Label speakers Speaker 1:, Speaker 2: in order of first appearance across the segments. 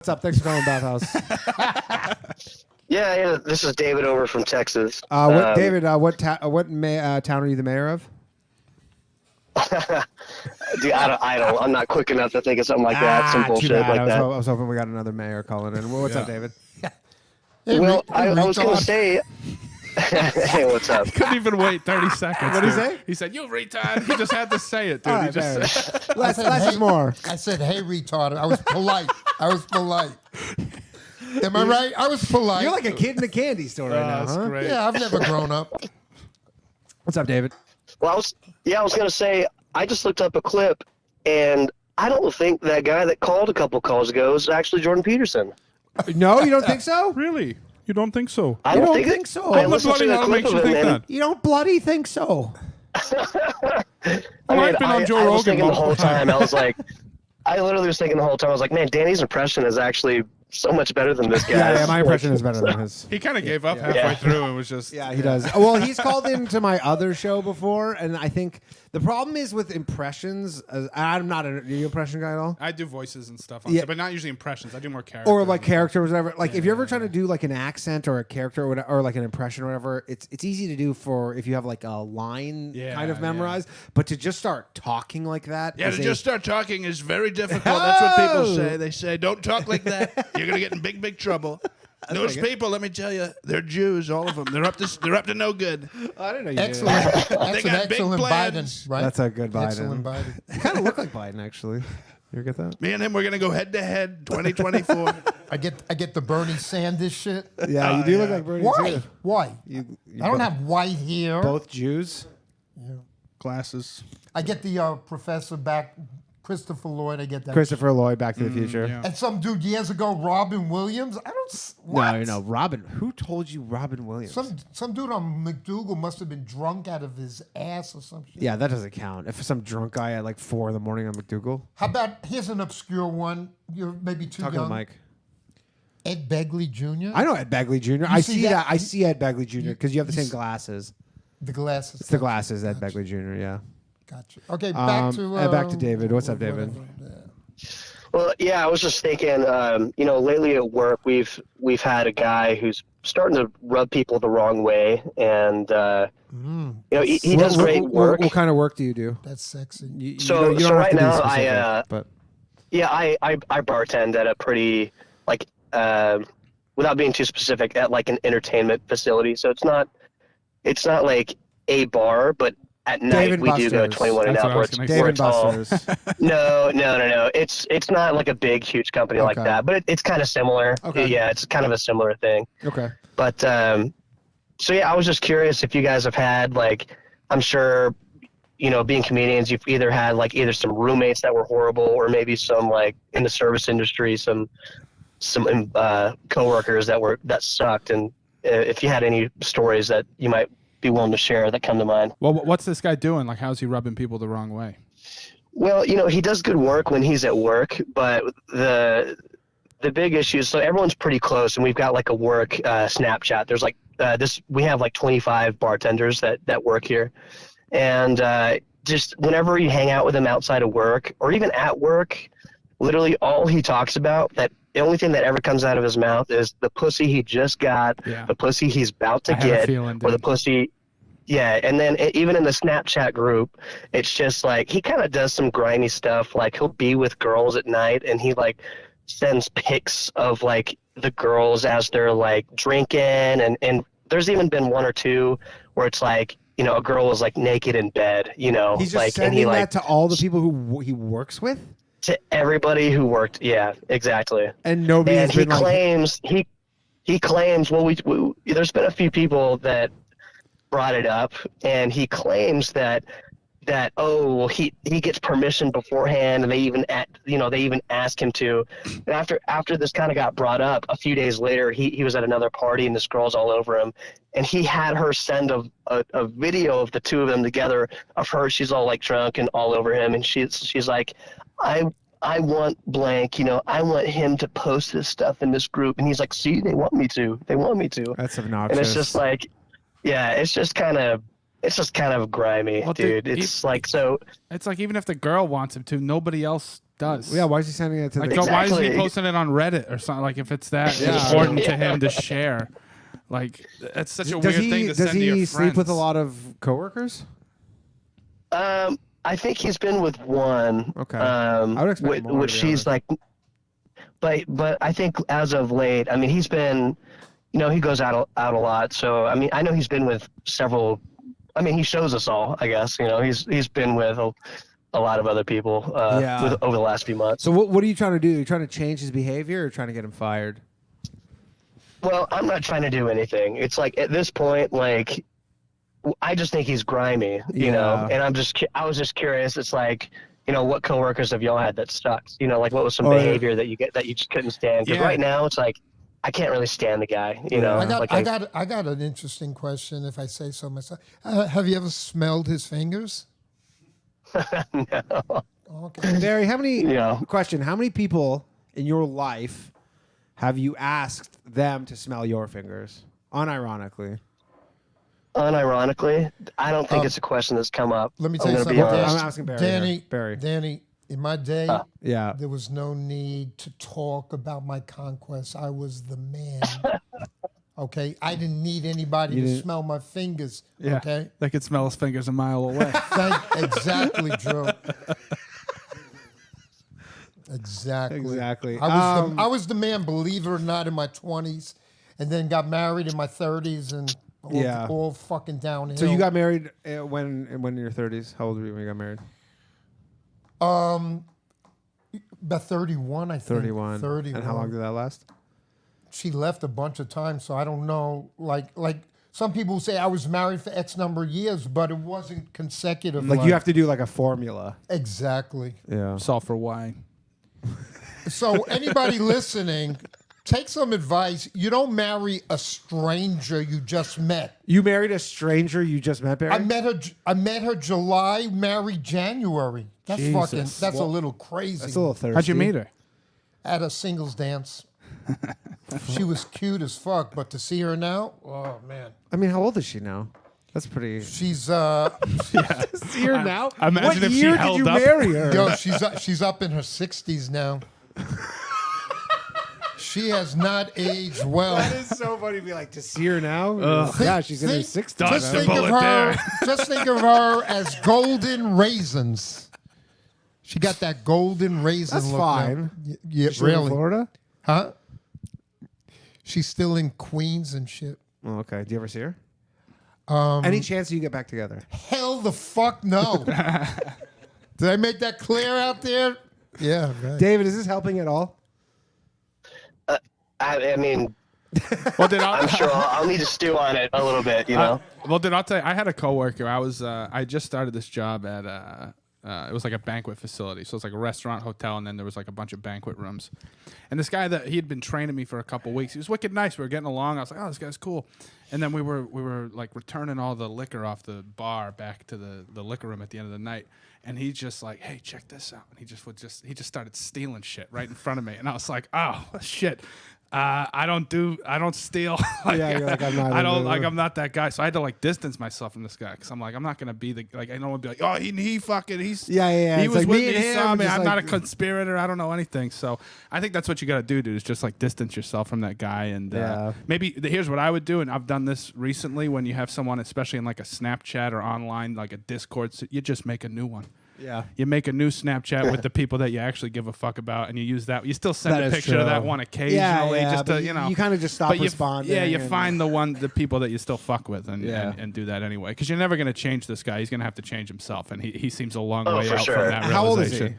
Speaker 1: What's up? Thanks for calling Bathhouse.
Speaker 2: Yeah, this is David over from Texas.
Speaker 1: David, what town are you the mayor of?
Speaker 2: Dude, I'm not quick enough to think of something like that. Some bullshit like that.
Speaker 1: I was hoping we got another mayor calling in. Well, what's up, David?
Speaker 3: Hey,
Speaker 2: well, I was going to say... Hey, what's up?
Speaker 4: He couldn't even wait 30 seconds.
Speaker 1: What did he say?
Speaker 4: He said, "You retard." He just had to say it, dude.
Speaker 1: All
Speaker 4: He
Speaker 1: right,
Speaker 4: just
Speaker 1: less is more.
Speaker 3: I said, hey, retard. I was polite. Am I right? I was polite.
Speaker 1: You're like a kid in a candy store right now,
Speaker 4: that's
Speaker 1: huh?
Speaker 4: great.
Speaker 3: Yeah, I've never grown up.
Speaker 1: What's up, David?
Speaker 2: Well, I was going to say, I just looked up a clip, and I don't think that guy that called a couple calls ago is actually Jordan Peterson.
Speaker 1: No, you don't think so?
Speaker 4: Really? You don't think so?
Speaker 2: I
Speaker 1: You
Speaker 2: don't
Speaker 1: don't think so?
Speaker 2: I
Speaker 1: What
Speaker 2: listened to
Speaker 4: bloody
Speaker 2: the
Speaker 4: hell
Speaker 2: clip
Speaker 4: makes you
Speaker 2: of it,
Speaker 4: think
Speaker 2: man.
Speaker 4: that?
Speaker 1: You don't bloody think so?
Speaker 4: I've been on Joe
Speaker 2: I was
Speaker 4: Rogan
Speaker 2: thinking the
Speaker 4: multiple
Speaker 2: whole time.
Speaker 4: times.
Speaker 2: I was like, I literally was thinking the whole time. I was like, man, Danny's impression is actually so much better than this guy's.
Speaker 1: Yeah, my impression is better than his.
Speaker 4: He kind of gave up halfway through and was just...
Speaker 1: Yeah, he does. Well, he's called into my other show before, and I think the problem is with impressions. I'm not are you an impression guy at all.
Speaker 4: I do voices and stuff, on
Speaker 1: Yeah.
Speaker 4: stuff, but not usually impressions. I do more characters.
Speaker 1: Or like character or whatever. Like if you're ever trying to do like an accent or a character or, whatever, or like an impression or whatever, it's easy to do for if you have like a line kind of memorized. But to just start talking like that,
Speaker 4: Yeah, to just start talking is very difficult. That's what people say. They say, don't talk like that. You're going to get in big trouble. Those people, let me tell you, they're Jews, all of them. They're up to no good.
Speaker 1: I don't know. You
Speaker 3: Excellent. That's
Speaker 4: They
Speaker 3: an
Speaker 4: got big
Speaker 3: excellent
Speaker 4: plans.
Speaker 3: Biden, right?
Speaker 1: That's a good Biden.
Speaker 3: Excellent Biden.
Speaker 1: You kind of look like Biden, actually. You ever get that?
Speaker 4: Me and him, we're going to go head to head 2024.
Speaker 3: I get the Bernie Sanders shit.
Speaker 1: Yeah, you do look like Bernie
Speaker 3: Why?
Speaker 1: too.
Speaker 3: Why?
Speaker 1: You
Speaker 3: I don't have white hair.
Speaker 1: both Jews.
Speaker 4: Glasses.
Speaker 3: I get the professor back, Christopher Lloyd. I get that.
Speaker 1: Christopher Lloyd, Back to the Future.
Speaker 4: yeah.
Speaker 3: And some dude years ago, Robin Williams. I don't. What?
Speaker 1: No, Robin. Who told you Robin Williams?
Speaker 3: Some dude on McDougal must have been drunk out of his ass or some shit.
Speaker 1: Yeah, that doesn't count. If some drunk guy at like 4 a.m. on McDougal.
Speaker 3: How about here's an obscure one. You're maybe too
Speaker 1: Talk to
Speaker 3: young.
Speaker 1: the mic.
Speaker 3: Ed Begley Jr.
Speaker 1: I know Ed Begley Jr. I
Speaker 3: see
Speaker 1: see
Speaker 3: that?
Speaker 1: that. I see Ed Begley Jr. because you have the
Speaker 3: you
Speaker 1: same glasses.
Speaker 3: The glasses.
Speaker 1: It's the glasses, Ed Begley Jr. Yeah.
Speaker 3: Gotcha. Okay, back to
Speaker 1: back to David. What's up, David?
Speaker 2: Well, yeah, I was just thinking, lately at work we've had a guy who's starting to rub people the wrong way, and he does great work.
Speaker 1: What kind of work do you do?
Speaker 3: That's sexy.
Speaker 1: You
Speaker 2: So
Speaker 1: don't have
Speaker 2: right
Speaker 1: to be
Speaker 2: now
Speaker 1: specific, but
Speaker 2: I bartend at a pretty without being too specific, at like an entertainment facility. So it's not like a bar, but at night
Speaker 1: David
Speaker 2: we do go
Speaker 1: Buster's.
Speaker 2: 21 and
Speaker 4: That's
Speaker 2: up
Speaker 4: what I
Speaker 2: where
Speaker 4: was
Speaker 2: it's,
Speaker 4: gonna
Speaker 2: where
Speaker 1: David
Speaker 2: it's all.
Speaker 1: Buster's.
Speaker 2: No. It's not like a big, huge company like
Speaker 1: Okay.
Speaker 2: that, but it's kind of similar.
Speaker 1: Okay.
Speaker 2: Yeah, it's kind of a similar thing.
Speaker 1: Okay.
Speaker 2: But so yeah, I was just curious if you guys have had I'm sure, being comedians, you've either had either some roommates that were horrible, or maybe some in the service industry, some coworkers that sucked, and if you had any stories that you might be willing to share that come to mind.
Speaker 4: Well, what's this guy doing? Like, how's he rubbing people the wrong way?
Speaker 2: Well, he does good work when he's at work, but the big issue is, so everyone's pretty close, and we've got a work Snapchat. There's we have 25 bartenders that work here, and just whenever you hang out with him outside of work or even at work, literally all he talks about, the only thing that ever comes out of his mouth is the pussy he just got, the pussy he's about to
Speaker 4: I have a
Speaker 2: get,
Speaker 4: feeling,
Speaker 2: or the
Speaker 4: dude.
Speaker 2: pussy. Yeah, and then even in the Snapchat group, it's just he kind of does some grimy stuff. He'll be with girls at night, and he sends pics of the girls as they're drinking, and there's even been one or two where it's a girl was naked in bed,
Speaker 1: He's just sending that to all the people who he works with?
Speaker 2: to everybody who worked. Yeah, exactly.
Speaker 1: And nobody
Speaker 2: And
Speaker 1: has been
Speaker 2: he claims, well, we there's been a few people that brought it up, and he claims that he gets permission beforehand, and they even ask him to. And after this kind of got brought up, a few days later, he was at another party, and this girl's all over him, and he had her send a video of the two of them together, of her. She's all drunk and all over him, and she's like, I want blank, I want him to post this stuff in this group. And he's like, see, they want me to.
Speaker 1: That's obnoxious.
Speaker 2: And it's just it's just kind of grimy,
Speaker 4: Well,
Speaker 2: dude.
Speaker 4: dude,
Speaker 2: It's so.
Speaker 4: It's even if the girl wants him to, nobody else
Speaker 5: does.
Speaker 1: Yeah, why is he sending it to
Speaker 5: Like,
Speaker 1: the?
Speaker 5: why is he
Speaker 2: Exactly.
Speaker 5: posting it on Reddit or something? Like, if it's that
Speaker 1: Yeah.
Speaker 5: important to him to share, like, that's such a
Speaker 1: Does
Speaker 5: weird
Speaker 1: he
Speaker 5: thing to send to your
Speaker 1: sleep
Speaker 5: friends.
Speaker 1: with a lot of coworkers?
Speaker 2: I think he's been with one.
Speaker 1: Okay. I would expect more,
Speaker 2: which
Speaker 1: to be
Speaker 2: he's
Speaker 1: honest.
Speaker 2: like, but I think as of late, I mean, he's been, he goes out a lot. So I mean, I know he's been with several. I mean, he shows us all. I guess he's been with a lot of other people over the last few months.
Speaker 1: So what are you trying to do? Are you trying to change his behavior or trying to get him fired?
Speaker 2: Well, I'm not trying to do anything. It's like at this point, like, I just think he's grimy, you know, and I was just curious. It's like, what coworkers have y'all had that sucks? Like, what was some behavior that you just couldn't stand? Because right now it's like, I can't really stand the guy,
Speaker 3: I got an interesting question, if I say so myself. Have you ever smelled his fingers?
Speaker 2: No.
Speaker 3: Okay.
Speaker 1: Barry, how many people in your life have you asked them to smell your fingers? Unironically.
Speaker 2: Unironically, I don't think it's a question that's come up.
Speaker 3: Let me tell you
Speaker 2: I'm
Speaker 3: something.
Speaker 2: gonna be honest.
Speaker 1: I'm asking Barry. Barry.
Speaker 3: Danny, in my day,
Speaker 1: Yeah.
Speaker 3: there was no need to talk about my conquests. I was the man. Okay? I didn't need anybody to smell my fingers.
Speaker 5: Yeah,
Speaker 3: Okay?
Speaker 5: they could smell his fingers a mile away.
Speaker 3: Exactly, Drew. Exactly. I was the man, believe it or not, in my 20s, and then got married in my 30s, and all fucking downhill.
Speaker 1: So you got married when in your 30s? How old were you when you got married?
Speaker 3: About 31, I think.
Speaker 1: 31.
Speaker 3: 31.
Speaker 1: And how long did that last?
Speaker 3: She left a bunch of times, so I don't know. Like some people say I was married for X number of years, but it wasn't consecutive.
Speaker 1: Like you have to do like a formula.
Speaker 3: Exactly.
Speaker 1: Yeah.
Speaker 5: Salt for wine.
Speaker 3: So anybody listening, take some advice. You don't marry a stranger you just met.
Speaker 1: You married a stranger you just met, Barry?
Speaker 3: I met her July, married January. That's
Speaker 5: Jesus.
Speaker 3: that's a little crazy.
Speaker 1: That's a little thirsty.
Speaker 5: How'd you meet her?
Speaker 3: At a singles dance. She was cute as fuck, but to see her now, oh man.
Speaker 1: I mean, how old is she now? That's pretty.
Speaker 3: She's
Speaker 1: See her now?
Speaker 5: Imagine
Speaker 1: what
Speaker 5: if she
Speaker 1: year did
Speaker 5: held
Speaker 1: you
Speaker 5: up.
Speaker 1: marry her?
Speaker 3: yo, she's up in her 60s now. She has not aged well.
Speaker 1: That is so funny to be like, to see her now? Yeah, she's in her 60s.
Speaker 5: Dodge
Speaker 3: Just
Speaker 5: the
Speaker 3: think of
Speaker 5: bullet
Speaker 3: her.
Speaker 5: there.
Speaker 3: Just think of her as golden raisins. She got that golden raisin
Speaker 1: That's
Speaker 3: look.
Speaker 1: fine.
Speaker 3: Now. Yeah,
Speaker 1: She's in
Speaker 3: really.
Speaker 1: Florida?
Speaker 3: Huh? She's still in Queens and shit.
Speaker 1: Oh, okay. Do you ever see her? Any chance you get back together?
Speaker 3: Hell the fuck no. Did I make that clear out there? Yeah, right.
Speaker 1: David, is this helping at all?
Speaker 2: I mean,
Speaker 5: Well,
Speaker 2: I'm sure I'll need to stew on it a little bit,
Speaker 5: Well, I'll tell you, I had a coworker. I just started this job at it was like a banquet facility, so it's like a restaurant, hotel, and then there was like a bunch of banquet rooms. And this guy that he had been training me for a couple weeks, he was wicked nice. We were getting along. I was like, oh, this guy's cool. And then we were like returning all the liquor off the bar back to the liquor room at the end of the night. And he's just like, hey, check this out. And he just started stealing shit right in front of me. And I was like, oh shit. I don't steal.
Speaker 1: Yeah, you're like, I'm not.
Speaker 5: I'm not that guy. So I had to like distance myself from this guy because I'm like, I'm not gonna be I don't want to be like, oh, he fucking, he's
Speaker 1: Yeah.
Speaker 5: he
Speaker 1: It's
Speaker 5: was
Speaker 1: like
Speaker 5: with
Speaker 1: me and
Speaker 5: me.
Speaker 1: him,
Speaker 5: Saw me.
Speaker 1: just
Speaker 5: I'm not a
Speaker 1: like-
Speaker 5: conspirator. I don't know anything. So I think that's what you got to do, dude. Is just like distance yourself from that guy. And maybe here's what I would do. And I've done this recently when you have someone, especially in like a Snapchat or online, like a Discord, so you just make a new one.
Speaker 1: Yeah.
Speaker 5: You make a new Snapchat with the people that you actually give a fuck about, and you use that. You still send
Speaker 1: That
Speaker 5: a
Speaker 1: is
Speaker 5: picture of that
Speaker 1: true.
Speaker 5: one occasionally, just
Speaker 1: but
Speaker 5: to
Speaker 1: you kind of just stop responding.
Speaker 5: Yeah, you
Speaker 1: and-
Speaker 5: find the people that you still fuck with, and do that anyway. Because you're never gonna change this guy. He's gonna have to change himself, and he seems a long way
Speaker 2: for
Speaker 5: out
Speaker 2: sure.
Speaker 5: from that realization.
Speaker 1: How old is he?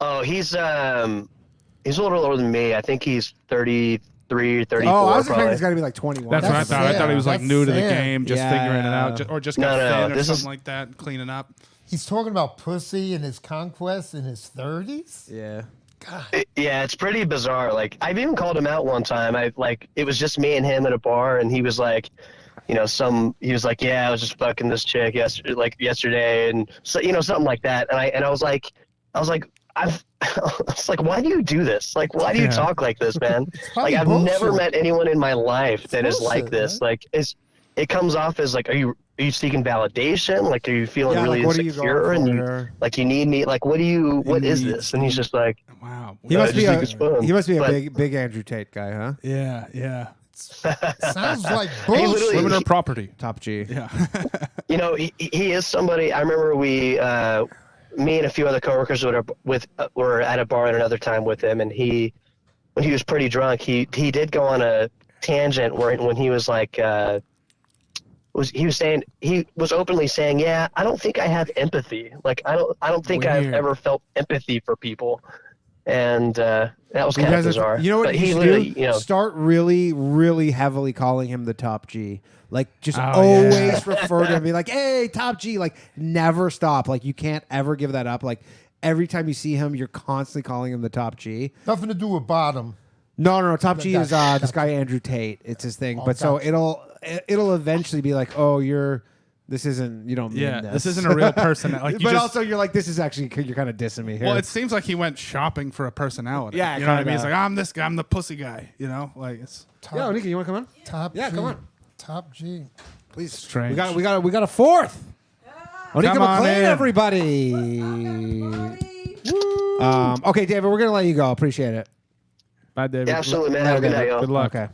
Speaker 2: Oh, he's a little older than me. I think he's 33, 34.
Speaker 1: Oh, I was expecting
Speaker 2: probably.
Speaker 1: he's got to be like 21.
Speaker 5: That's what I thought. I thought he was like
Speaker 3: That's
Speaker 5: new to the
Speaker 3: fair.
Speaker 5: game, just figuring it out, or just got
Speaker 2: No,
Speaker 5: thin or
Speaker 2: this
Speaker 5: something
Speaker 2: is-
Speaker 5: like that, cleaning up.
Speaker 3: He's talking about pussy and his conquest in his 30s?
Speaker 1: Yeah.
Speaker 2: Yeah, it's pretty bizarre. Like, I've even called him out one time. It was just me and him at a bar, and he was like, he was like, yeah, I was just fucking this chick yesterday, and so, something like that. And I was like, I was like, why do you do this? Like, why do you talk like this, man?
Speaker 3: probably
Speaker 2: Like, I've
Speaker 3: bullshit.
Speaker 2: never met anyone in my life that is like
Speaker 3: bullshit,
Speaker 2: this.
Speaker 3: man.
Speaker 2: Like, it comes off as like, are you are you seeking validation? Like, are you feeling
Speaker 1: Yeah,
Speaker 2: really
Speaker 1: like, what are you
Speaker 2: insecure
Speaker 1: going
Speaker 2: and
Speaker 1: for
Speaker 2: you
Speaker 1: here?
Speaker 2: like you need me? Like, what is this? And he's just like,
Speaker 5: Wow.
Speaker 1: He must be
Speaker 2: just
Speaker 1: a
Speaker 2: think it's fun.
Speaker 1: he must be a
Speaker 2: But-
Speaker 1: big Andrew Tate guy, huh?
Speaker 5: Yeah, yeah.
Speaker 3: Sounds like
Speaker 2: literally-
Speaker 3: bullshit.
Speaker 5: Women are property.
Speaker 1: Top G.
Speaker 5: Yeah.
Speaker 2: You know, he is somebody. I remember me and a few other coworkers were at a bar at another time with him, and when he was pretty drunk, he did go on a tangent when he was like, he was openly saying, yeah, I don't think I have empathy. Like, I don't think I've
Speaker 5: Weird.
Speaker 2: ever felt empathy for people, and that was
Speaker 1: He
Speaker 2: kind of
Speaker 1: doesn't-
Speaker 2: bizarre.
Speaker 1: You know what
Speaker 2: But
Speaker 1: he
Speaker 2: he
Speaker 1: should
Speaker 2: literally,
Speaker 1: do?
Speaker 2: you know,
Speaker 1: Start really, really heavily calling him the Top G. Like, just
Speaker 5: Oh,
Speaker 1: always
Speaker 5: yeah.
Speaker 1: refer to him, be like, "Hey, Top G!" Like, never stop. Like, you can't ever give that up. Like, every time you see him, you're constantly calling him the Top G.
Speaker 3: Nothing to do with bottom.
Speaker 1: No. Top G is
Speaker 3: Gotcha.
Speaker 1: this guy Andrew Tate. It's his thing.
Speaker 3: Oh,
Speaker 1: But so
Speaker 3: gotcha.
Speaker 1: it'll eventually be like, "Oh, this isn't. You don't mean
Speaker 5: Yeah.
Speaker 1: this.
Speaker 5: This isn't a real person. Like, you
Speaker 1: but
Speaker 5: just,
Speaker 1: also, you're like, this is actually you're kind of dissing me here.
Speaker 5: well, it seems like he went shopping for a personality.
Speaker 1: Yeah,
Speaker 5: you know what I
Speaker 1: kinda.
Speaker 5: mean. He's like, I'm this guy. I'm the pussy guy. You know, like it's
Speaker 3: Top,
Speaker 1: Yo, Nikki, you want to come on?
Speaker 3: top
Speaker 1: Yeah,
Speaker 3: G.
Speaker 1: come on.
Speaker 3: Top G.
Speaker 1: Please.
Speaker 5: strange.
Speaker 1: We got a fourth. Onika
Speaker 5: Come on
Speaker 1: McLean,
Speaker 5: in.
Speaker 1: everybody. Okay, David, we're gonna let you go. Appreciate it.
Speaker 5: Bye, David.
Speaker 2: absolutely, man. Have a good night, y'all.
Speaker 5: Good luck.
Speaker 1: Okay.